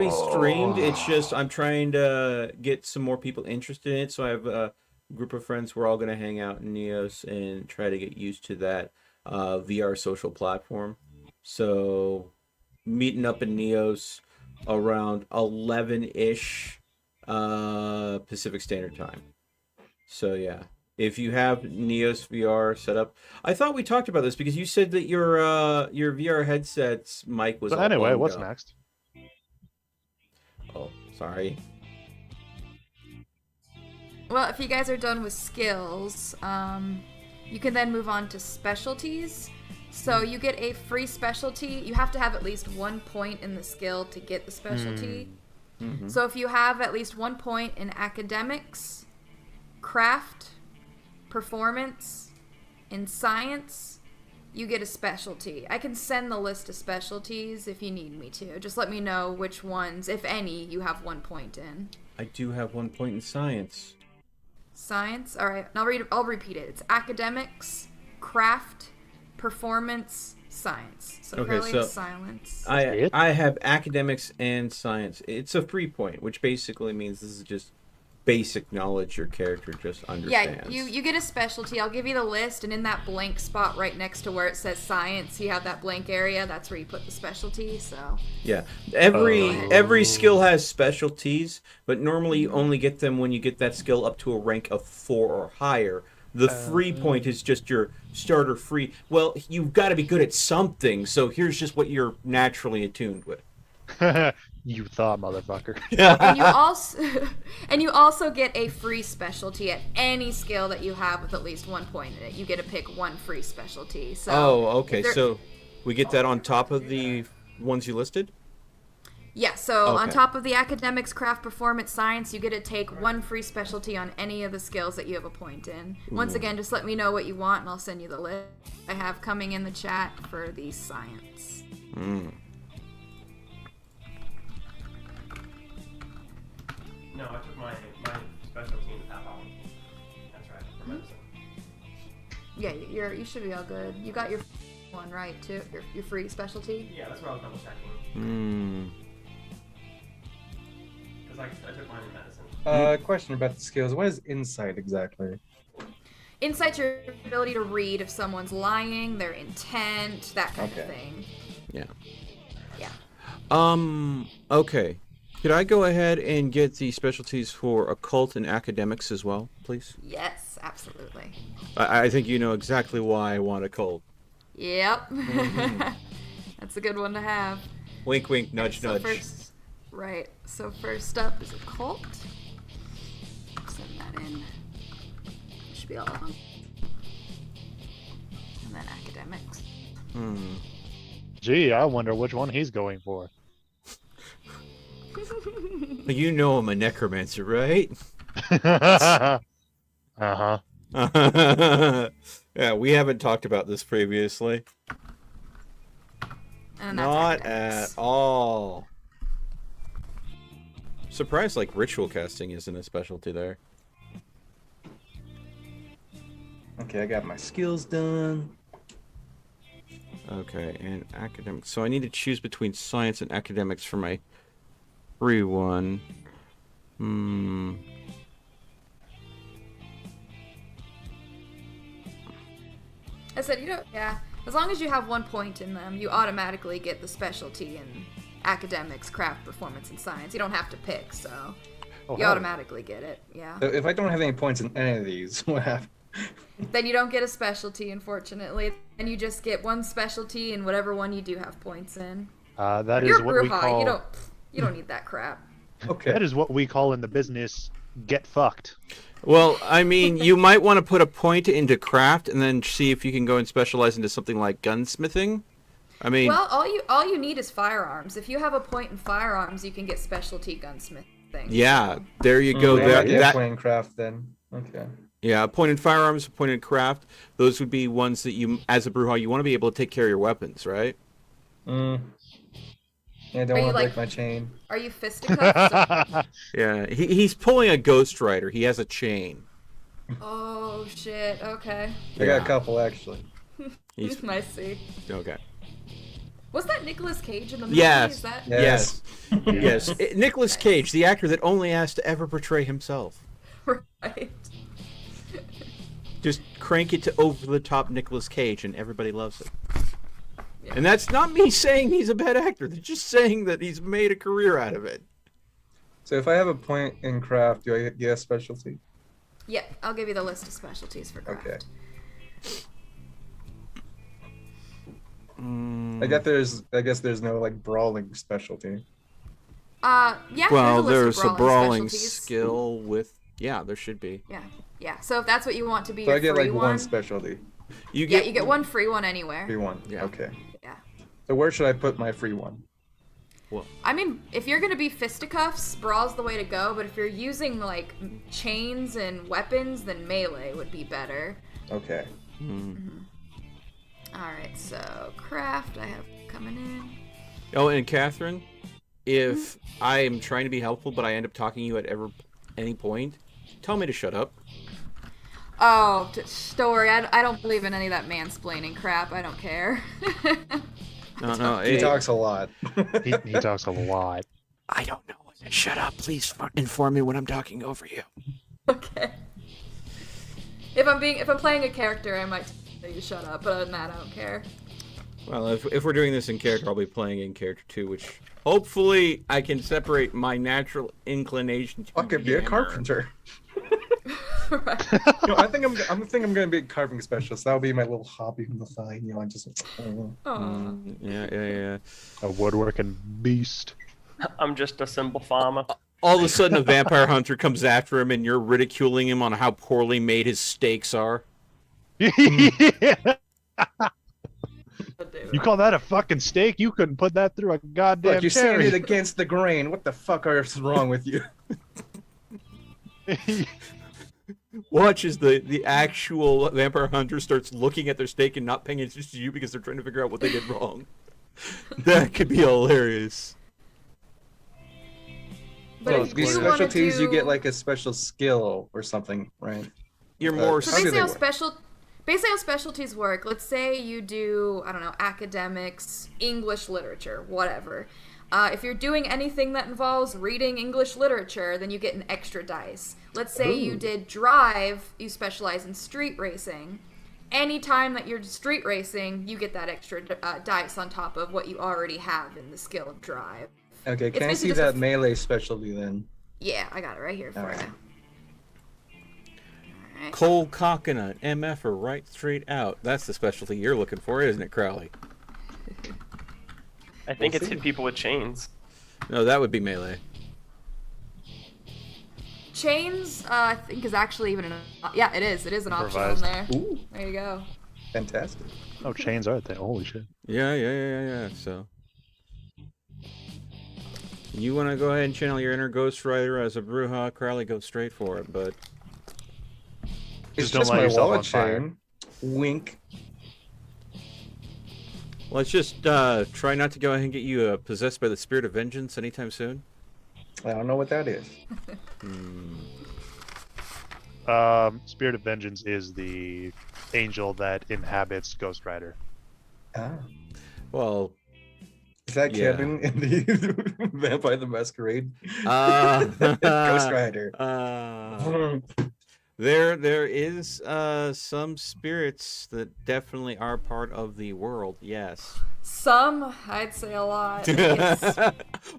streamed. It's just I'm trying to get some more people interested in it. So I have a group of friends. We're all going to hang out in Neos and try to get used to that VR social platform. So meeting up in Neos around 11-ish Pacific Standard Time. So yeah, if you have Neos VR set up, I thought we talked about this because you said that your VR headset's mic was So all anyway, bunged what's up. next? Oh, sorry. Well, if you guys are done with skills, you can then move on to specialties. So you get a free specialty. You have to have at least 1 point in the skill to get the specialty. Mm-hmm. So if you have at least 1 point in academics, craft, performance, in science, you get a specialty. I can send the list of specialties if you need me to. Just let me know which ones, if any, you have 1 point in. I do have 1 point in science. Science? Alright, I'll repeat it. It's academics, craft, performance, science. So Okay, fairly so silence. I have academics and science. It's a free point, which basically means this is just basic knowledge your character just understands. Yeah, you get a specialty. I'll give you the list, and in that blank spot right next to where it says science, you have that blank area. That's where you put the specialty. So Yeah, every skill has specialties, but normally you only get them when you get that skill up to a rank of 4 or higher. The free point is just your starter free. Well, you've got to be good at something, so here's just what you're naturally attuned with. You thought, motherfucker. and you also get a free specialty at any skill that you have with at least 1 point in it. You get to pick one free specialty. So okay. So we get that on top of the ones you listed? Yeah, so on Okay. top of the academics, craft, performance, science, you get to take one free specialty on any of the skills that you have a point in. Once again, just let me know what you want, and I'll send you the list I have coming in the chat for the science. No, I took my specialty in pathology. That's right, for medicine. Yeah, you should be all good. You got your one right too. Your free specialty. Yeah, that's what I was double checking. Because I took mine in medicine. Question about the skills. What is insight exactly? Insight's your ability to read if someone's lying, their intent, that kind of thing. Yeah. Yeah. Okay. Could I go ahead and get the specialties for occult and academics as well, please? Yes, absolutely. I think you know exactly why I want occult. Yep. That's a good one to have. Wink, wink, nudge, nudge. So first up is occult. Send that in. Should be all of them. And then academics. Gee, I wonder which one he's going for. You know I'm a necromancer, right? Uh-huh. Yeah, we haven't talked about this previously. And that's Not academics. at all. Surprised like ritual casting isn't a specialty there. Okay, I got my skills done. Okay, and academics. So I need to choose between science and academics for my free one. I said, as long as you have 1 point in them, you automatically get the specialty in academics, craft, performance, and science. You don't have to pick, so you automatically get it. Yeah. So if I don't have any points in any of these, what happens? Then you don't get a specialty, unfortunately. And you just get one specialty in whatever one you do have points in. That You're is what we Bruja. call. You don't need that crap. Okay. That is what we call in the business get fucked. Well, I mean, you might want to put a point into craft and then see if you can go and specialize into something like gunsmithing. I mean, Well, all you need is firearms. If you have a point in firearms, you can get specialty gunsmithing. yeah, there you go. I get That playing craft then. Okay. yeah, a point in firearms, a point in craft. Those would be ones that you, as a Bruja, you want to be able to take care of your weapons, right? Yeah, I don't want to break my chain. Are you fisticuffs? Yeah, he's pulling a Ghost Rider. He has a chain. Oh shit. Okay. I got a couple actually. He's I see. okay. Was that Nicolas Cage in the movie? Yes. Is that... Yes. Yes. Nicolas Cage, the actor that only asked to ever portray himself. Right. Just crank it to over-the-top Nicolas Cage, and everybody loves it. Yeah. And that's not me saying he's a bad actor. They're just saying that he's made a career out of it. So if I have a point in craft, do I get a specialty? Yeah, I'll give you the list of specialties for craft. Okay. I guess there's no like brawling specialty. Yeah. Well, there's a brawling specialties. skill with. Yeah, there should be. Yeah. So if that's what you want to be, So your I get free like one specialty. You get one free one anywhere. Free one. Yeah. Okay. Yeah. So where should I put my free one? Well, I mean, if you're gonna be fisticuffs, brawl's the way to go. But if you're using like chains and weapons, then melee would be better. Okay. All right. So craft, I have coming in. Oh, and Catherine, if I am trying to be helpful, but I end up talking to you at any point, tell me to shut up. Oh, story. I don't believe in any of that mansplaining crap. I don't care. No. He talks a lot. He talks a lot. I don't know. Shut up. Please inform me when I'm talking over you. Okay. If I'm playing a character, I might tell you to shut up. But other than that, I don't care. Well, if we're doing this in character, I'll be playing in character too, which hopefully I can separate my natural inclination to I could be a carpenter. Right. I think I'm gonna be a carving specialist. That'll be my little hobby on the side. I just. Yeah. A woodworking beast. I'm just a simple farmer. All of a sudden, a vampire hunter comes after him, and you're ridiculing him on how poorly made his steaks are. You call that a fucking steak? You couldn't put that through a goddamn Look, you're saying cherry. it against the grain. What the fuck is wrong with you? Watch as the actual vampire hunter starts looking at their steak and not paying attention to you because they're trying to figure out what they did wrong. That could be hilarious. But So if these you wanna specialties, you do- get like a special skill or something, right? You're more. So How do basically how specialties work, let's say you do, I don't know, academics, English literature, whatever. If you're doing anything that involves reading English literature, then you get an extra dice. Let's say you did drive, you specialize in street racing. Anytime that you're street racing, you get that extra dice on top of what you already have in the skill of drive. Okay, It's can I basically see just that melee specialty then? Yeah, I got it right here for Alright. you. Alright. Cold coconut, MFer, right straight out. That's the specialty you're looking for, isn't it, Crowley? I think We'll it's see. hit people with chains. No, that would be melee. Chains, I think is actually even yeah, it is. It is an option on Improvised. there. Ooh, There you go. fantastic. Oh, chains are a thing. Holy shit. Yeah. So, you want to go ahead and channel your inner Ghost Rider as a Bruja? Crowley, go straight for it. But It's don't just light my yourself wallet on fire. chain. Wink. let's just try not to go ahead and get you possessed by the spirit of vengeance anytime soon. I don't know what that is. Spirit of Vengeance is the angel that inhabits Ghost Rider. Ah. Well, Is that Yeah. Kevin in the Vampire the Masquerade? Ghost Ghost Rider. There is some spirits that definitely are part of the world. Yes. Some, I'd say a lot. It's,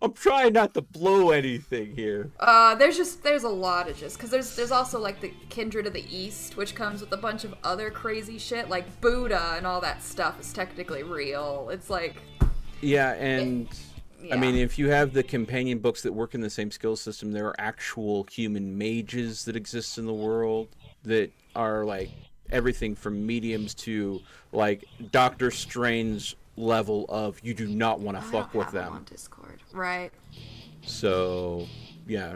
I'm trying not to blow anything here. there's a lot of just because there's also like the Kindred of the East, which comes with a bunch of other crazy shit like Buddha and all that stuff is technically real. It's like Yeah, and yeah. I mean, if you have the companion books that work in the same skill system, there are actual human mages that exist in the world that are like everything from mediums to like Doctor Strange level of you do not want to I fuck don't with have them them. on Discord, right? So, yeah.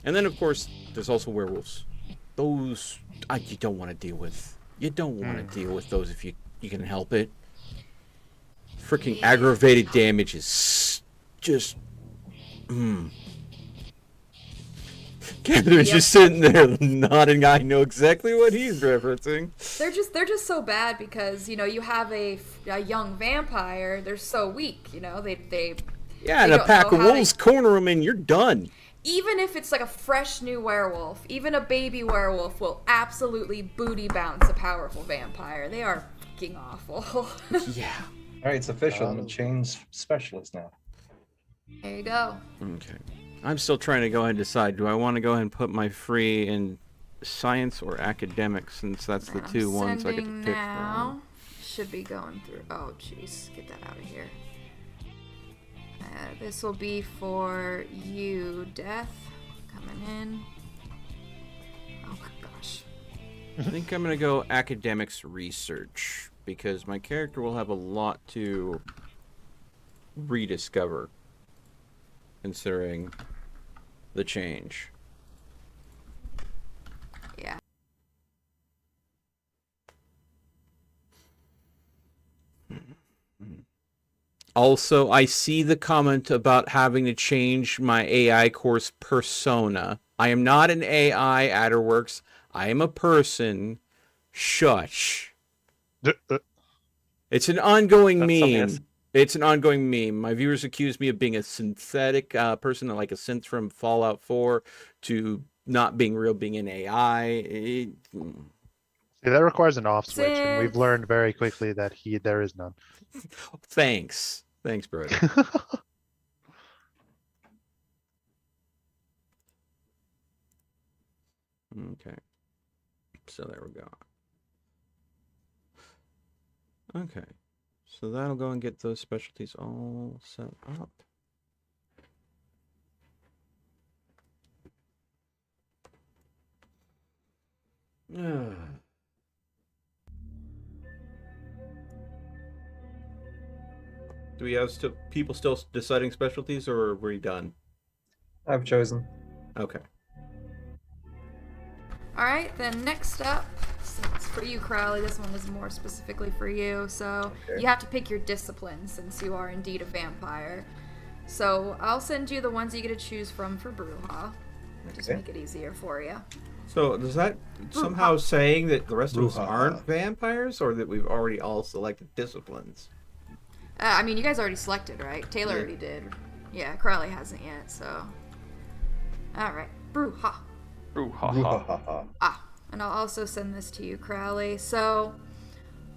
And then, of course, there's also werewolves. Those you don't want to deal with. You don't want to deal with those if you can help it. Freaking aggravated damage is just... Catherine's Yep. just sitting there nodding. I know exactly what he's referencing. They're just so bad because you have a young vampire. They're so weak. They Yeah, and they a don't pack know of how to- wolves corner him, and you're done. Even if it's like a fresh new werewolf, even a baby werewolf will absolutely booty bounce a powerful vampire. They are fucking awful. Yeah. All right, it's official. I'm a change specialist now. There you go. Okay. I'm still trying to go ahead and decide. Do I want to go ahead and put my free in science or academics, since that's the I'm two ones I get to sending pick now. Should be going through. Oh, jeez. Get that out of here. This will be for you, Death. Coming in. Oh, gosh. from? I think I'm going to go academics research, because my character will have a lot to rediscover, considering the change. Yeah. Also, I see the comment about having to change my AI course persona. I am not an AI, Adderworks. I am a person. Shush. It's an ongoing That's something meme. that's- It's an ongoing meme. My viewers accuse me of being a synthetic person, like a synth from Fallout 4, to not being real, being an AI. See, that requires an off switch, and we've Synth. learned very quickly that there is none. Thanks. Thanks, brother. Okay. So there we go. Okay. So that'll go and get those specialties all set up. Do we have people still deciding specialties, or are we done? I've chosen. Okay. Alright, then next up, it's for you, Crowley. This one was more specifically for you. So Okay. you have to pick your discipline since you are indeed a vampire. So I'll send you the ones you get to choose from for Bruja. Just Okay. make it easier for you. So does that somehow saying that the rest of us Bruja. aren't vampires, or that we've already all selected disciplines? I mean, you guys already selected, right? Taylor Yeah. already did. Yeah, Crowley hasn't yet, so. Alright, Bruja. Ooh, ha, ha. Boo-ha-ha-ha. Ah, and I'll also send this to you, Crowley. So,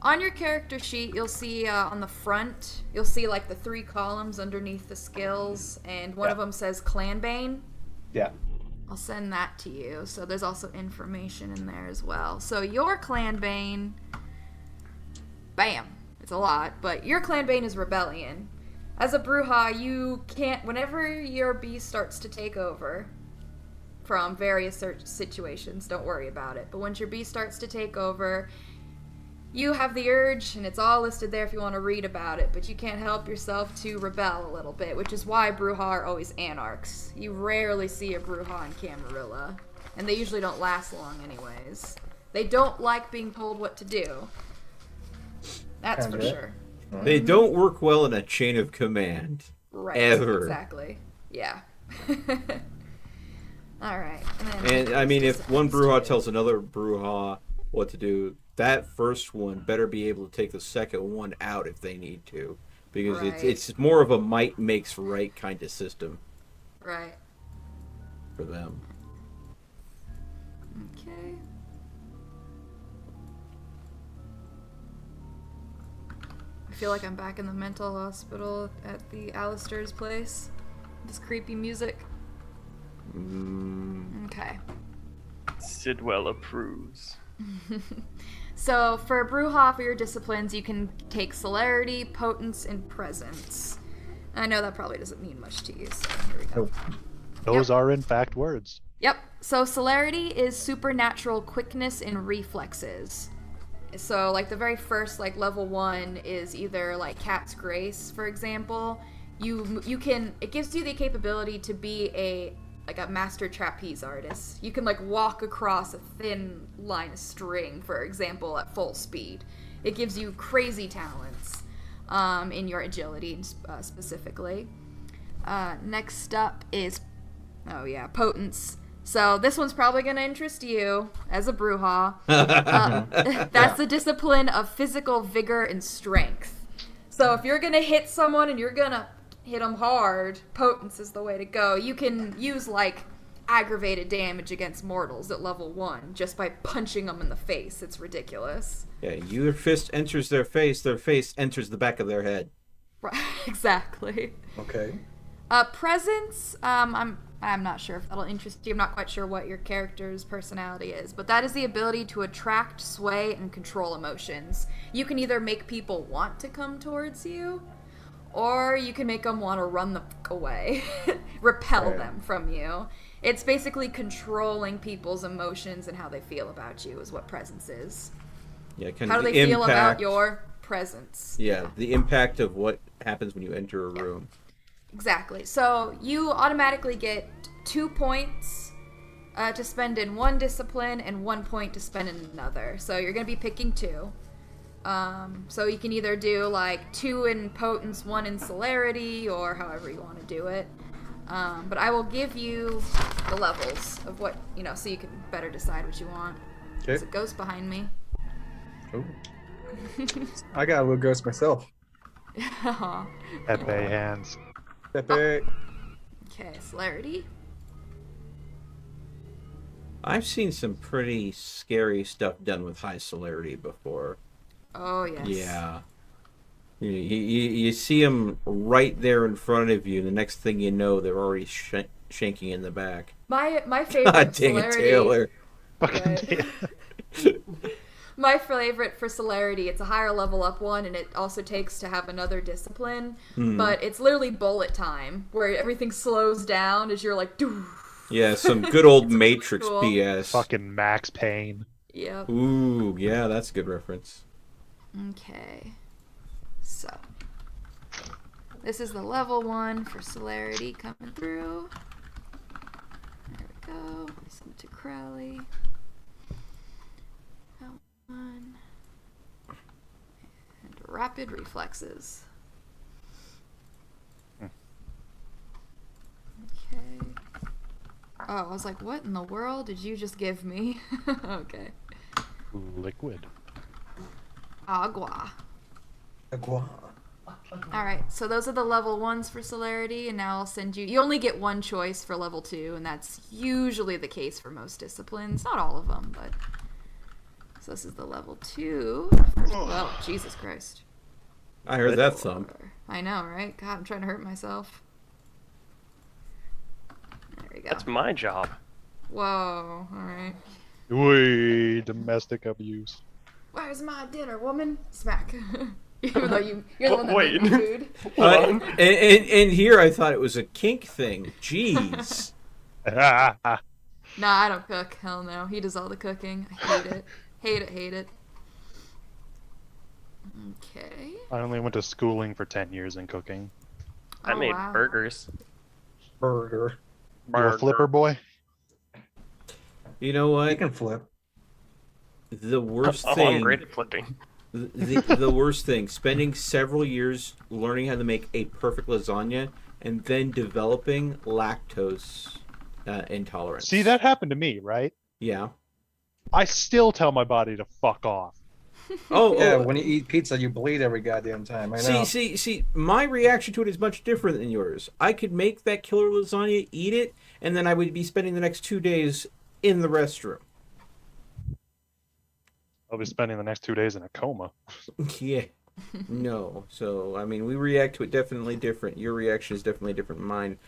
on your character sheet, you'll see on the front, you'll see like the 3 columns underneath the skills, and one of them says Clanbane. Yeah. I'll send that to you. So there's also information in there as well. So your Clanbane, bam, it's a lot, but your Clanbane is Rebellion. As a Bruja, you can't, whenever your beast starts to take over from various situations, don't worry about it. But once your beast starts to take over, you have the urge, and it's all listed there if you want to read about it, but you can't help yourself to rebel a little bit, which is why Bruja are always anarchs. You rarely see a Bruja in Camarilla, and they usually don't last long anyways. They don't like being told what to do. That's for Kinda. sure. They don't work well in a chain of command. Right. Ever. Exactly. Yeah. Alright. And I mean, if one Bruja tells another Bruja what to do, that first one better be able to take the second one out if they need to, because Right. it's more of a might makes right kind of system Right. for them. Okay. I feel like I'm back in the mental hospital at the Alistair's place. This creepy music. Okay. Sidwell approves. So for Bruja, for your disciplines, you can take Celerity, Potence, and Presence. I know that probably doesn't mean much to you, so here we go. Nope. Those are, in fact, words. Yep. So Celerity is supernatural quickness and reflexes. So like the very first like level 1 is either like Cat's Grace, for example. You can, it gives you the capability to be a master trapeze artist. You can like walk across a thin line of string, for example, at full speed. It gives you crazy talents in your agility specifically. Next up is Potence. So this one's probably going to interest you as a Bruja. That's the discipline of physical vigor and strength. So if you're going to hit someone and you're going to hit them hard, potence is the way to go. You can use, like, aggravated damage against mortals at level 1 just by punching them in the face. It's ridiculous. Yeah, your fist enters their face enters the back of their head. Right, exactly. Okay. Presence, I'm not sure if that'll interest you. I'm not quite sure what your character's personality is, but that is the ability to attract, sway, and control emotions. You can either make people want to come towards you, or you can make them want to run the fuck away, repel them from you. It's basically controlling people's emotions and how they feel about you is what presence is. Yeah, kind How of do the they feel about impact. your presence? Yeah, the impact of what happens when you enter a room. Exactly. So you automatically get 2 points to spend in one discipline and 1 point to spend in another. So you're going to be picking 2. So you can either do like 2 in potence, 1 in celerity, or however you want to do it. But I will give you the levels of what, so you can better decide what you want. Okay. So it goes behind me. Ooh. I got a little ghost myself. Pepe hands. Pepe. Okay, celerity. I've seen some pretty scary stuff done with high celerity before. Oh, yes. Yeah. You see them right there in front of you, and the next thing you know, they're already shanking in the back. My favorite God dang it, celerity... Taylor. Right. My favorite for celerity, it's a higher level up one, and it also takes to have another discipline, but it's literally bullet time, where everything slows down as you're like, doof. Yeah, some good old Matrix cool. BS. Fucking Max Payne. Yep. Ooh, yeah, that's a good reference. Okay. So, this is the level 1 for celerity coming through. There we go. Send it to Crowley. One. And rapid reflexes. Okay. Oh, I was like, what in the world did you just give me? Okay. Liquid. Agua. Agua. Alright, so those are the level 1s for celerity, and now I'll send you... You only get one choice for level 2, and that's usually the case for most disciplines. Not all of them, but... So this is the level 2. Well, Jesus Christ. I heard that thump. I know, right? God, I'm trying to hurt myself. There we go. That's my job. Whoa, alright. Wait, domestic abuse. Where's my dinner, woman? Smack. Even though you're the one that Wait. made the food. And here I thought it was a kink thing. Jeez. Nah, I don't cook. Hell no. He does all the cooking. I hate it. Hate it. Okay. I only went to schooling for 10 years in cooking. I Oh, made wow. burgers. Burger. You a flipper boy? You know You what? can flip. The worst Oh, thing... I'm great at flipping. The worst thing, spending several years learning how to make a perfect lasagna and then developing lactose intolerance. See, that happened to me, right? Yeah. I still tell my body to fuck off. Oh, Yeah, oh, when you eat pizza, you bleed every goddamn time. I know. see. My reaction to it is much different than yours. I could make that killer lasagna, eat it, and then I would be spending the next 2 days in the restroom. I'll be spending the next 2 days in a coma. Yeah. No. So, I mean, we react to it definitely different. Your reaction is definitely different than mine.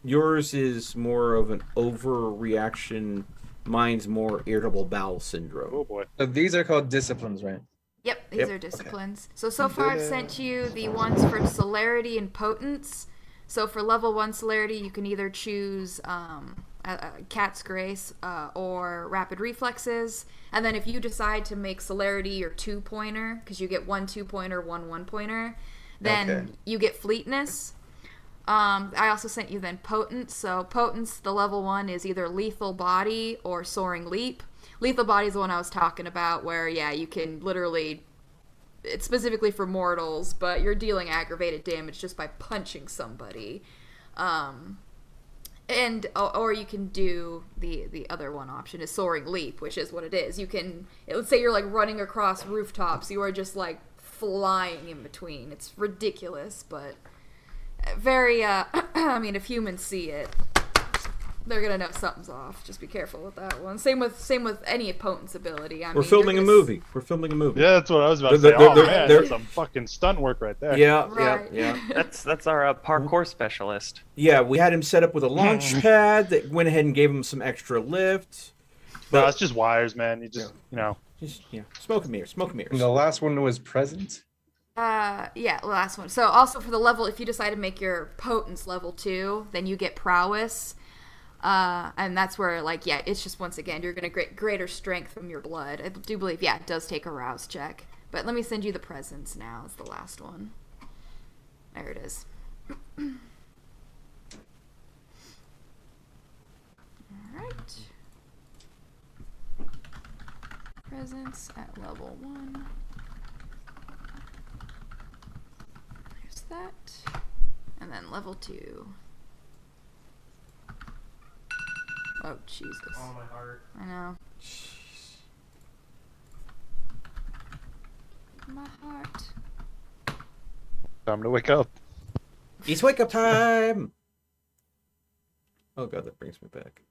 Yours is more of an overreaction. Mine's more irritable bowel syndrome. Oh boy. So these are called disciplines, right? Yep, these Yep. are disciplines. So far I've sent you the ones for celerity and potence. So for level 1 celerity, you can either choose Cat's Grace or Rapid Reflexes. And then if you decide to make celerity your 2-pointer, because you get 1 2-pointer, 1 1-pointer, then Okay. you get Fleetness. I also sent you then Potence. So Potence, the level 1 is either Lethal Body or Soaring Leap. Lethal Body is the one I was talking about where, yeah, you can literally... It's specifically for mortals, but you're dealing aggravated damage just by punching somebody. And And or you can do the other one option is soaring leap, which is what it is. Let's say you're like running across rooftops, you are just like flying in between. It's ridiculous, but very I mean, if humans see it, they're gonna know something's off. Just be careful with that one. Same with any opponent's ability. We're filming a movie. We're filming a movie. Yeah, that's what I was about to say. Man, that's some fucking stunt work right there. Yeah, Right. yeah. That's our parkour specialist. Yeah, we had him set up with a launch pad that went ahead and gave him some extra lift. No, it's just wires, man. You just, Just smoke and mirrors, smoke and And mirrors. the last one was present. Yeah, last one. So also for the level, if you decide to make your potence level 2, then you get prowess. And that's where, like, yeah, it's just, once again, you're going to get greater strength from your blood. I do believe, yeah, it does take a rouse check. But let me send you the presence now. It's the last one. There it is. Alright. Presence at level 1. There's that. And then level 2. Oh, Jesus. Oh, my heart. I know. My heart. time to wake up. It's wake up time! Oh god, that brings me back.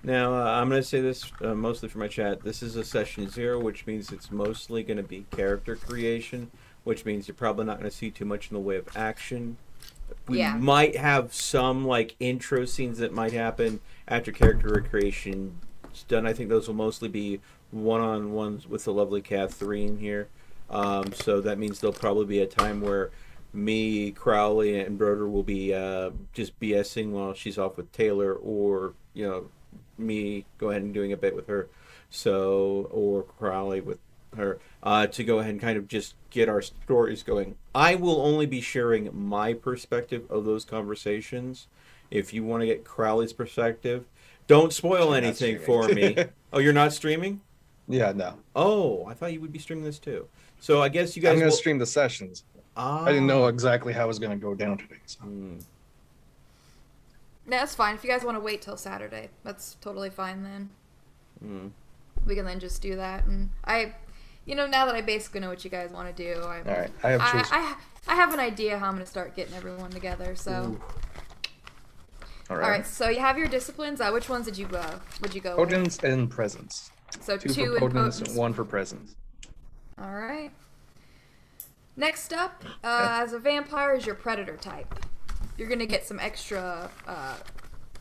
Now, I'm going to say this mostly for my chat. This is a session 0, which means it's mostly going to be character creation, which means you're probably not going to see too much in the way of action. We might have some, like, intro scenes that might happen after character creation is done. I think those will mostly be one-on-ones with the lovely Catherine here. So that means there'll probably be a time where me, Crowley, and Broder will be just BSing while she's off with Taylor, or, you know, me go ahead and doing a bit with her, so, or Crowley with her, to go ahead and kind of just get our stories going. I will only be sharing my perspective of those conversations. If you want to get Crowley's perspective, don't spoil anything for me. Oh, you're not streaming? Yeah, no. Oh, I thought you would be streaming this too. So I guess you guys I'm going to will... stream the sessions. Ah. I didn't know exactly how it was going to go down today. So. Yeah, that's fine. If you guys want to wait till Saturday, that's totally fine then. We can then just do that. And now that I basically know what you guys want to do, All right, I have choice. I have an idea how I'm going to start getting everyone together. So, All all right. So you have your disciplines. Which ones would you go? With? Potence and presence. So 2 2 for in potence, potence. 1 for presence. All right. Next up, as a vampire, is your predator type. You're gonna get some extra.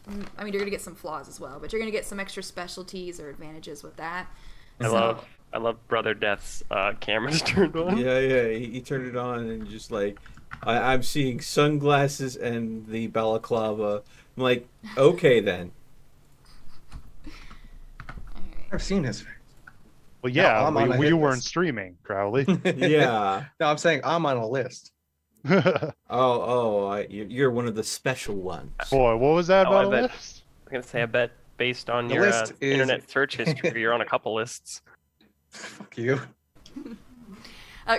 You're gonna get some flaws as well, but you're gonna get some extra specialties or advantages with that. I love Brother Death's cameras turned on. Yeah, he turned it on and just like, I'm seeing sunglasses and the balaclava. I'm like, okay then. I've seen his face. Well, yeah, I'm on a hit you weren't list. streaming, Crowley. Yeah. No, I'm saying I'm on a list. You're one of the special ones. Boy, what was that Oh, I about a bet. list? I was gonna say, I bet based on The your list is- internet search history, you're on a couple lists. Fuck you.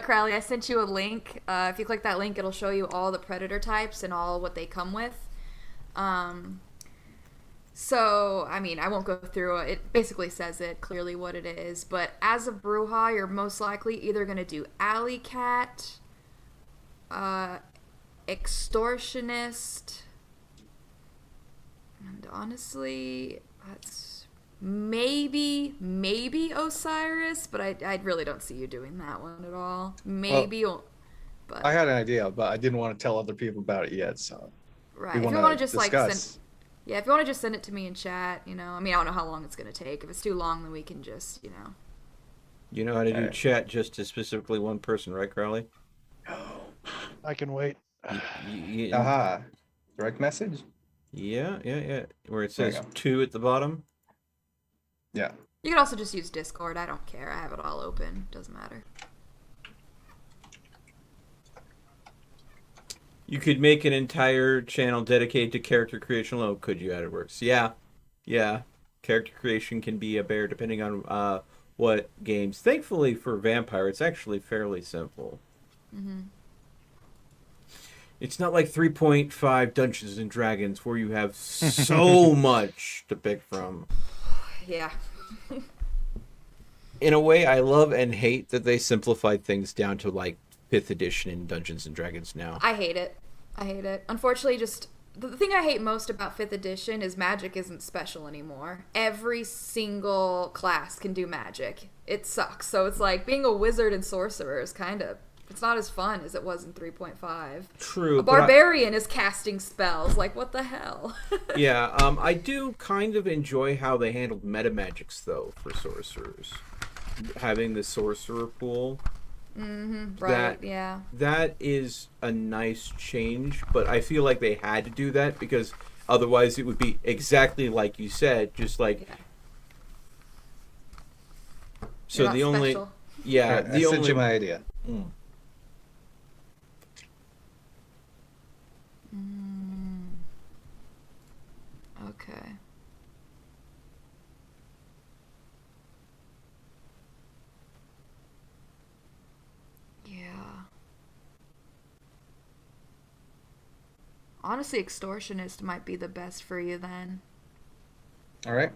Crowley, I sent you a link. If you click that link, it'll show you all the predator types and all what they come with. So, I won't go through it. It basically says it clearly what it is. But as a Bruja, you're most likely either going to do alley cat, extortionist, and honestly, that's maybe Osiris, but I really don't see you doing that one at all. Maybe, but I had an idea, but I didn't want to tell other people about it yet. So right. we If you want want to to just discuss. if you want to just send it to me in chat, I don't know how long it's gonna take. If it's too long, then we can just, You know how to do Alright. chat just to specifically one person, right, Crowley? I can wait. Aha. Direct message? Yeah. Where it There you says go. 2 at the bottom. Yeah. You can also just use Discord. I don't care. I have it all open. Doesn't matter. You could make an entire channel dedicated to character creation alone, could you, Adworks? Yeah. Character creation can be a bear depending on what games. Thankfully for Vampire, it's actually fairly simple. It's not like 3.5 Dungeons and Dragons where you have so much to pick from. Yeah. In a way, I love and hate that they simplified things down to like 5th edition in Dungeons and Dragons now. I hate it. Unfortunately, just the thing I hate most about 5th edition is magic isn't special anymore. Every single class can do magic. It sucks. So it's like being a wizard and sorcerer is kind of, it's not as fun as it was in 3.5. True. A barbarian is casting spells. Like, what the hell? Yeah, I do kind of enjoy how they handled meta magics though for sorcerers. Having the sorcerer pool. Right, yeah. That is a nice change, but I feel like they had to do that because otherwise it would be exactly like you said, just like. Yeah. So You're the not only, special. yeah, Alright, the I sent only. you my idea. Okay. Yeah. Honestly, extortionist might be the best for you then. All right.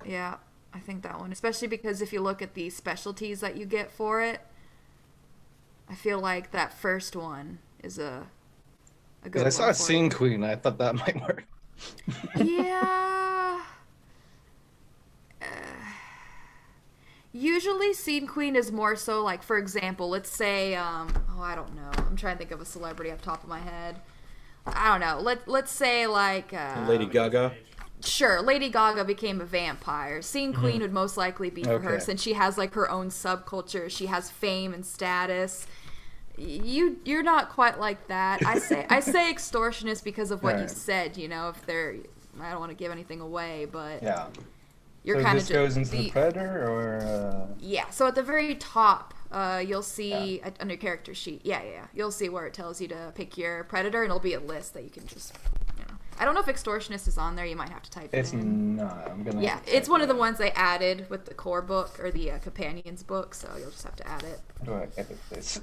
Yeah, I think that one. Especially because if you look at the specialties that you get for it, I feel like that first one is a good Because I one saw a for scene you. queen. I thought that might work. Yeah. Usually, Scene Queen is more so like, for example, let's say, I don't know. I'm trying to think of a celebrity off the top of my head. I don't know. Let's say like Lady Gaga. Sure, Lady Gaga became a vampire. Scene Queen would most likely be for her Okay. since she has like her own subculture. She has fame and status. You're not quite like that. I say extortionist because of what you Alright. said. You know, if they're, I don't want to give anything away, but Yeah. you're So kind this of goes into the predator, or yeah. So at the very top, you'll see under character sheet. Yeah. You'll see where it tells you to pick your predator, and it'll be a list that you can just, you know. I don't know if extortionist is on there. You might have to type it's it in. not. I'm gonna. Yeah, have to it's type one it of the in. ones they added with the core book or the companions book, so you'll just have to add it. How do I edit this?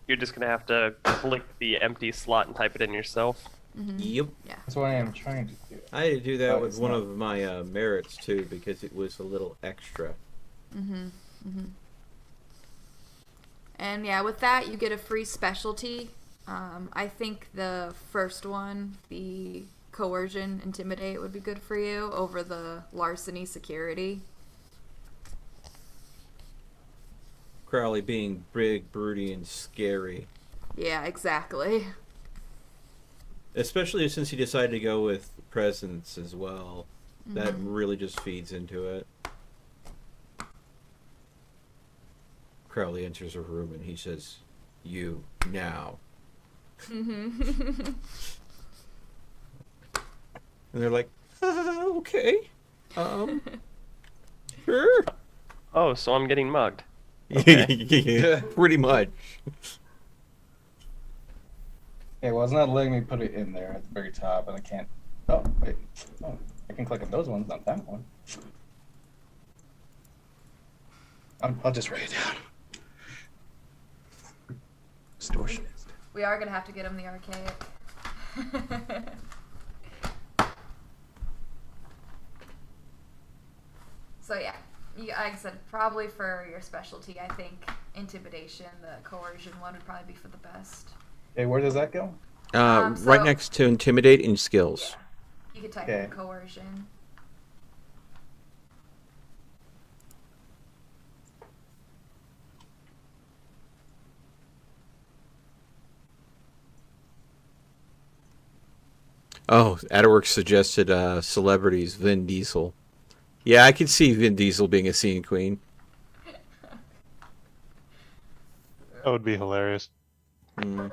You're just gonna have to click the empty slot and type it in yourself. Yep. That's what I am trying to do. I had to do that Oh, with it's one not. of my merits too because it was a little extra. And yeah, with that you get a free specialty. I think the first one, the coercion, intimidate, would be good for you over the larceny, security. Crowley being big, broody, and scary. Yeah, exactly. Especially since he decided to go with presence as well. That really just feeds into it. Crowley enters a room and he says, "You now." And they're like, okay. Sure. Oh, so I'm getting mugged. Okay. Pretty much. Yeah, well, it's not letting me put it in there at the very top, and I can't. Oh, wait. Oh, I can click on those ones, not that one. I'll just write it down. Extortionist. We are gonna have to get him the archaic. So yeah, like I said, probably for your specialty, I think intimidation, the coercion one would probably be for the best. Okay, where does that go? Right So- next to intimidate and skills. You could type Okay. in coercion. Oh, Adderworks suggested celebrities, Vin Diesel. Yeah, I could see Vin Diesel being a scene queen. That would be hilarious. Mm.